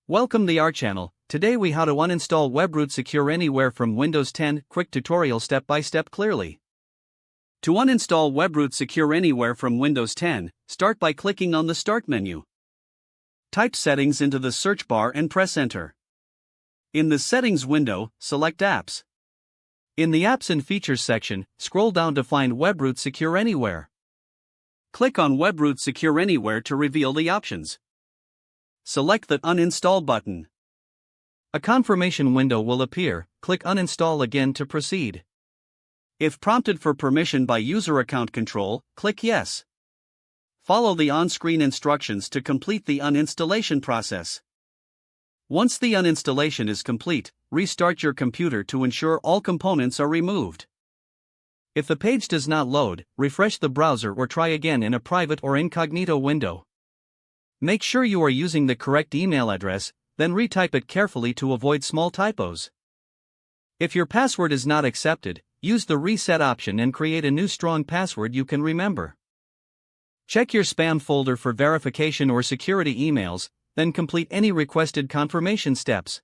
Welcome to our channel. Today we how to uninstall Webroot SecureAnywhere from Windows 10. Quick tutorial step by step clearly. To uninstall Webroot SecureAnywhere from Windows 10, start by clicking on the Start menu. Type Settings into the search bar and press Enter. In the Settings window, select Apps. In the Apps and Features section, scroll down to find Webroot SecureAnywhere. Click on Webroot SecureAnywhere to reveal the options. Select the Uninstall button. A confirmation window will appear. Click Uninstall again to proceed. If prompted for permission by user account control, click Yes. Follow the on-screen instructions to complete the uninstallation process. Once the uninstallation is complete, restart your computer to ensure all components are removed. If the page does not load, refresh the browser or try again in a private or incognito window. Make sure you are using the correct email address, then retype it carefully to avoid small typos. If your password is not accepted, use the reset option and create a new strong password you can remember. Check your spam folder for verification or security emails, then complete any requested confirmation steps.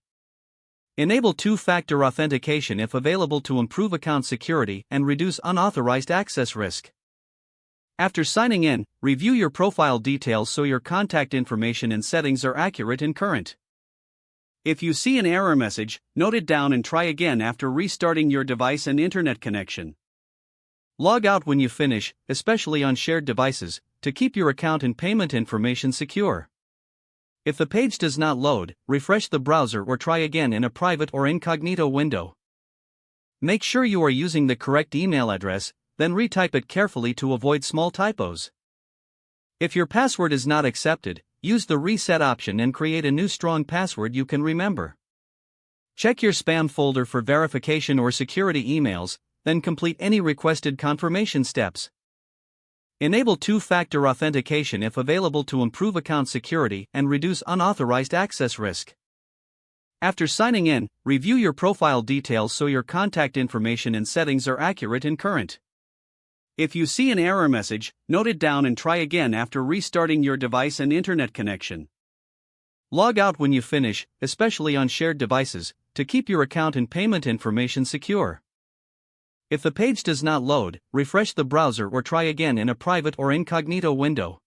Enable two-factor authentication if available to improve account security and reduce unauthorized access risk. After signing in, review your profile details so your contact information and settings are accurate and current. If you see an error message, note it down and try again after restarting your device and internet connection. Log out when you finish, especially on shared devices, to keep your account and payment information secure. If the page does not load, refresh the browser or try again in a private or incognito window. Make sure you are using the correct email address, then retype it carefully to avoid small typos. If your password is not accepted, use the reset option and create a new strong password you can remember. Check your spam folder for verification or security emails, then complete any requested confirmation steps. Enable two-factor authentication if available to improve account security and reduce unauthorized access risk. After signing in, review your profile details so your contact information and settings are accurate and current. If you see an error message, note it down and try again after restarting your device and internet connection. Log out when you finish, especially on shared devices, to keep your account and payment information secure. If the page does not load, refresh the browser or try again in a private or incognito window.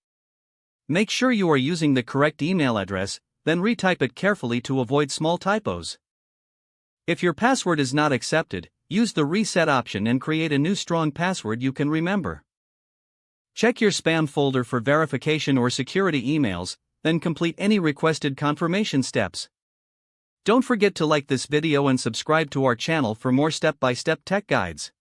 Make sure you are using the correct email address, then retype it carefully to avoid small typos. If your password is not accepted, use the reset option and create a new strong password you can remember. Check your spam folder for verification or security emails, then complete any requested confirmation steps. Don't forget to like this video and subscribe to our channel for more step-by-step tech guides.